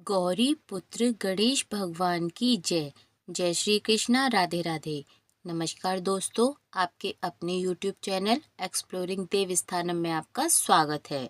गौरी पुत्र गणेश भगवान की जय। जय श्री कृष्णा, राधे राधे। नमस्कार दोस्तों, आपके अपने YouTube चैनल एक्सप्लोरिंग देव स्थानम में आपका स्वागत है।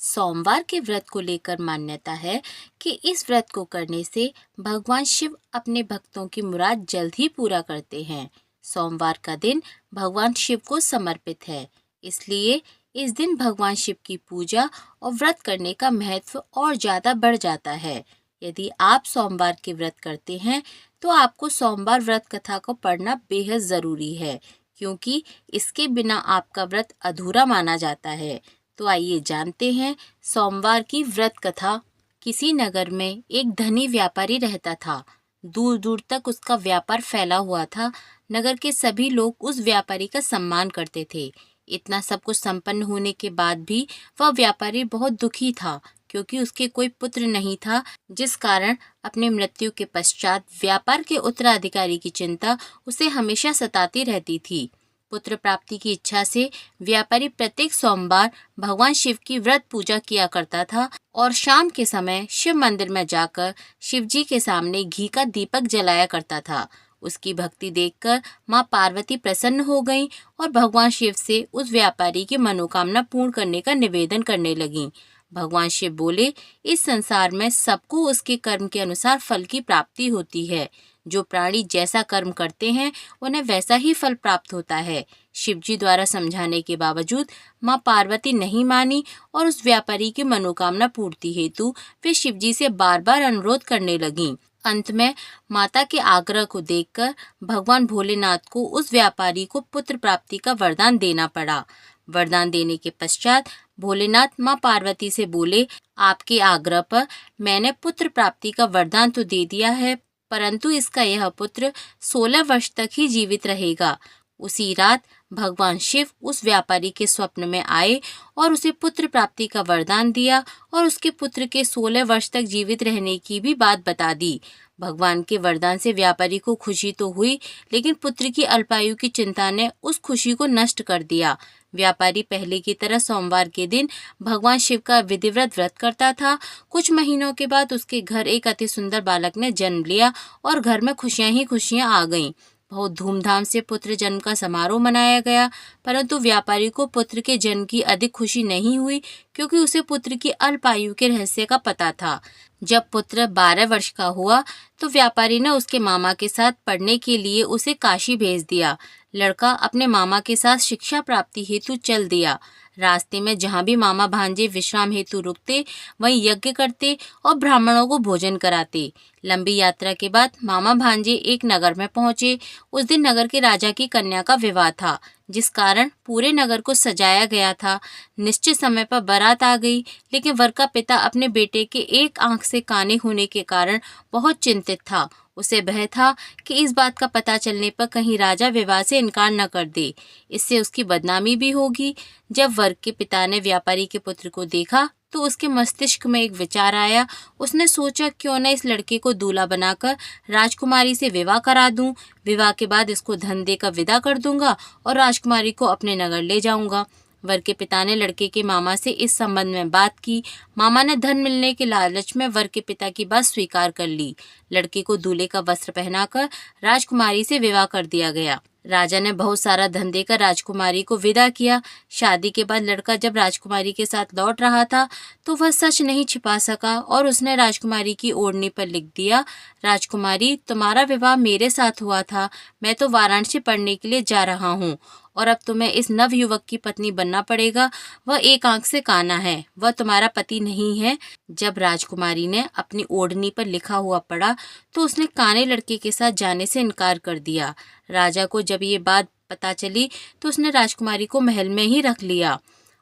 सोमवार के व्रत को लेकर मान्यता है कि इस व्रत को करने से भगवान शिव अपने भक्तों की मुराद जल्द ही पूरा करते हैं। सोमवार का दिन भगवान शिव को समर्पित है, इसलिए इस दिन भगवान शिव की पूजा और व्रत करने का महत्व और ज़्यादा बढ़ जाता है। यदि आप सोमवार के व्रत करते हैं तो आपको सोमवार व्रत कथा को पढ़ना बेहद ज़रूरी है, क्योंकि इसके बिना आपका व्रत अधूरा माना जाता है। तो आइए जानते हैं सोमवार की व्रत कथा। किसी नगर में एक धनी व्यापारी रहता था। दूर दूर तक उसका व्यापार फैला हुआ था। नगर के सभी लोग उस व्यापारी का सम्मान करते थे। इतना सब कुछ संपन्न होने के बाद भी वह व्यापारी बहुत दुखी था, क्योंकि उसके कोई पुत्र नहीं था, जिस कारण अपनी मृत्यु के पश्चात व्यापार के उत्तराधिकारी की चिंता उसे हमेशा सताती रहती थी। पुत्र प्राप्ति की इच्छा से व्यापारी प्रत्येक सोमवार भगवान शिव की व्रत पूजा किया करता था और शाम के समय शिव मंदिर में जाकर शिव जी के सामने घी का दीपक जलाया करता था। उसकी भक्ति देखकर माँ पार्वती प्रसन्न हो गईं और भगवान शिव से उस व्यापारी की मनोकामना पूर्ण करने का निवेदन करने लगीं। भगवान शिव बोले, इस संसार में सबको उसके कर्म के अनुसार फल की प्राप्ति होती है। जो प्राणी जैसा कर्म करते हैं उन्हें वैसा ही फल प्राप्त होता है। शिवजी द्वारा समझाने के बावजूद माँ पार्वती नहीं मानी और उस व्यापारी की मनोकामना पूर्ति हेतु वे शिवजी से बार बार अनुरोध करने लगीं। अंत में माता के आग्रह को देखकर भगवान भोलेनाथ को उस व्यापारी को पुत्र प्राप्ति का वरदान देना पड़ा। वरदान देने के पश्चात भोलेनाथ माँ पार्वती से बोले, आपके आग्रह पर मैंने पुत्र प्राप्ति का वरदान तो दे दिया है, परंतु इसका यह पुत्र 16 वर्ष तक ही जीवित रहेगा। उसी रात भगवान शिव उस व्यापारी के स्वप्न में आए और उसे पुत्र प्राप्ति का वरदान दिया और उसके पुत्र के 16 वर्ष तक जीवित रहने की भी बात बता दी। भगवान के वरदान से व्यापारी को खुशी तो हुई, लेकिन पुत्र की अल्पायु की चिंता ने उस खुशी को नष्ट कर दिया। व्यापारी पहले की तरह सोमवार के दिन भगवान शिव का विधिवत व्रत करता था। कुछ महीनों के बाद उसके घर एक अति सुंदर बालक ने जन्म लिया और घर में खुशियां ही खुशियां आ गईं। बहुत धूमधाम से पुत्र जन्म का समारोह मनाया गया, परंतु व्यापारी को पुत्र के जन्म की अधिक खुशी नहीं हुई, क्योंकि उसे पुत्र की अल्पायु के रहस्य का पता था। जब पुत्र 12 वर्ष का हुआ तो व्यापारी ने उसके मामा के साथ पढ़ने के लिए उसे काशी भेज दिया। लड़का अपने मामा के साथ शिक्षा प्राप्ति हेतु चल दिया। रास्ते में जहाँ भी मामा भांजे विश्राम हेतु रुकते, वहीं यज्ञ करते और ब्राह्मणों को भोजन कराते। लंबी यात्रा के बाद मामा भांजे एक नगर में पहुंचे। उस दिन नगर के राजा की कन्या का विवाह था, जिस कारण पूरे नगर को सजाया गया था। निश्चित समय पर बारात आ गई, लेकिन वर का पिता अपने बेटे के एक आंख से काने होने के कारण बहुत चिंतित था। उसे भय था कि इस बात का पता चलने पर कहीं राजा विवाह से इनकार न कर दे, इससे उसकी बदनामी भी होगी। जब वर के पिता ने व्यापारी के पुत्र को देखा तो उसके मस्तिष्क में एक विचार आया। उसने सोचा, क्यों न इस लड़के को दूल्हा बनाकर राजकुमारी से विवाह करा दूं। विवाह के बाद इसको धन देकर विदा कर दूंगा और राजकुमारी को अपने नगर ले जाऊंगा। वर के पिता ने लड़के के मामा से इस संबंध में बात की। मामा ने धन मिलने के लालच में वर के पिता की बात स्वीकार कर ली। लड़के को दूल्हे का वस्त्र पहनाकर राजकुमारी से विवाह कर दिया गया। राजा ने बहुत सारा धन देकर राजकुमारी को विदा किया। शादी के बाद लड़का जब राजकुमारी के साथ लौट रहा था तो वह सच नहीं छिपा सका और उसने राजकुमारी की ओढ़नी पर लिख दिया, राजकुमारी, तुम्हारा विवाह मेरे साथ हुआ था। मैं तो वाराणसी पढ़ने के लिए जा रहा हूँ और अब तुम्हें इस नव युवक की पत्नी बनना पड़ेगा। वह एक आंख से काना है, वह तुम्हारा पति नहीं है। जब राजकुमारी ने अपनी ओढ़नी पर लिखा हुआ पढ़ा तो उसने काने लड़के के साथ जाने से इनकार कर दिया। राजा को जब ये बात पता चली तो उसने राजकुमारी को महल में ही रख लिया।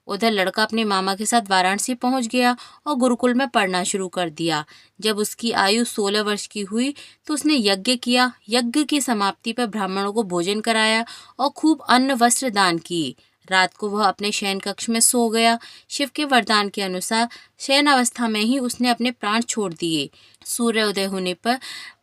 उधर लड़का अपने मामा के साथ वाराणसी पहुंच गया और गुरुकुल में पढ़ना शुरू कर दिया। जब उसकी आयु 16 वर्ष की हुई तो उसने यज्ञ किया। यज्ञ की समाप्ति पर ब्राह्मणों को भोजन कराया और खूब अन्न वस्त्र दान किए। रात को वह अपने शयन कक्ष में सो गया। शिव के वरदान के अनुसार शयन अवस्था में ही उसने अपने प्राण छोड़ दिए। सूर्योदय होने पर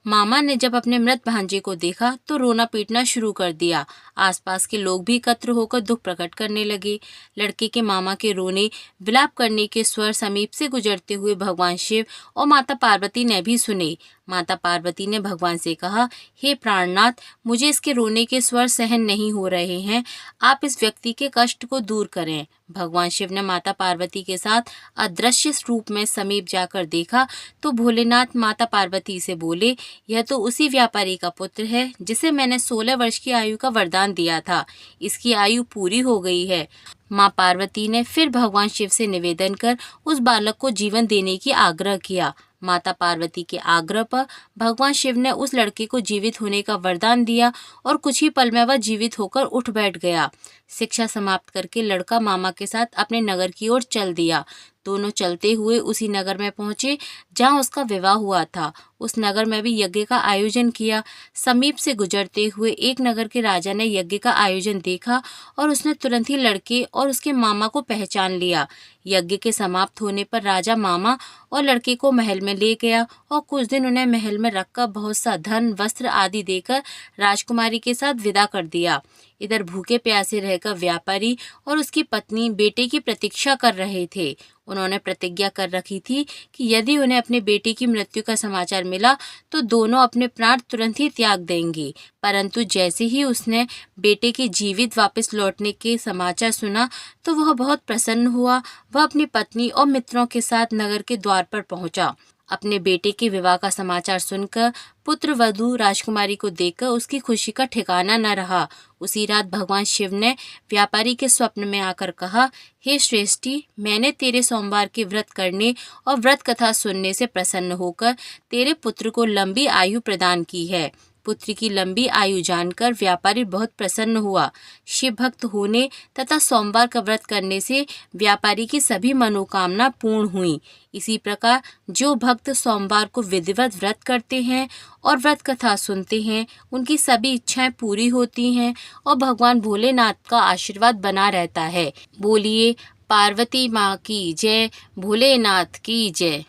मामा ने जब अपने मृत भांजे को देखा तो रोना पीटना शुरू कर दिया। आसपास के लोग भी एकत्र होकर दुख प्रकट करने लगे। लड़के के मामा के रोने विलाप करने के स्वर समीप से गुजरते हुए भगवान शिव और माता पार्वती ने भी सुने। माता पार्वती ने भगवान से कहा, हे प्राणनाथ, मुझे इसके रोने के स्वर सहन नहीं हो रहे हैं, आप इस व्यक्ति के कष्ट को दूर करें। भगवान शिव ने माता पार्वती के साथ अदृश्य रूप में समीप जाकर देखा तो भोलेनाथ माता पार्वती से बोले, यह तो उसी व्यापारी का पुत्र है जिसे मैंने 16 वर्ष की आयु का वरदान दिया था। इसकी आयु पूरी हो गई है। माँ पार्वती ने फिर भगवान शिव से निवेदन कर उस बालक को जीवन देने की आग्रह किया। माता पार्वती के आग्रह पर भगवान शिव ने उस लड़के को जीवित होने का वरदान दिया और कुछ ही पल में वह जीवित होकर उठ बैठ गया। शिक्षा समाप्त करके लड़का मामा के साथ अपने नगर की ओर चल दिया। दोनों चलते हुए उसी नगर में पहुंचे जहां उसका विवाह हुआ था। उस नगर में भी यज्ञ का आयोजन किया। समीप से गुजरते हुए एक नगर के राजा ने यज्ञ का आयोजन देखा और उसने तुरंत ही लड़के और उसके मामा को पहचान लिया। यज्ञ के समाप्त होने पर राजा मामा और लड़के को महल में ले गया और कुछ दिन उन्हें महल में रखकर बहुत सा धन, वस्त्र आदि देकर राजकुमारी के साथ विदा कर दिया। इधर भूखे प्यासे रहकर व्यापारी और उसकी पत्नी बेटे की प्रतीक्षा कर रहे थे। उन्होंने प्रतिज्ञा कर रखी थी कि यदि उन्हें अपने बेटे की मृत्यु का समाचार मिला तो दोनों अपने प्राण तुरंत ही त्याग देंगे। परंतु जैसे ही उसने बेटे के जीवित वापस लौटने के समाचार सुना तो वह बहुत प्रसन्न हुआ। वह अपनी पत्नी और मित्रों के साथ नगर के द्वार पर पहुंचा। अपने बेटे के विवाह का समाचार सुनकर पुत्र वधू राजकुमारी को देखकर उसकी खुशी का ठिकाना न रहा। उसी रात भगवान शिव ने व्यापारी के स्वप्न में आकर कहा, हे श्रेष्ठी, मैंने तेरे सोमवार के व्रत करने और व्रत कथा सुनने से प्रसन्न होकर तेरे पुत्र को लंबी आयु प्रदान की है। पुत्र की लंबी आयु जानकर व्यापारी बहुत प्रसन्न हुआ। शिव भक्त होने तथा सोमवार का व्रत करने से व्यापारी की सभी मनोकामना पूर्ण हुई। इसी प्रकार जो भक्त सोमवार को विधिवत व्रत करते हैं और व्रत कथा सुनते हैं, उनकी सभी इच्छाएं पूरी होती हैं और भगवान भोलेनाथ का आशीर्वाद बना रहता है। बोलिए पार्वती माँ की जय, भोलेनाथ की जय।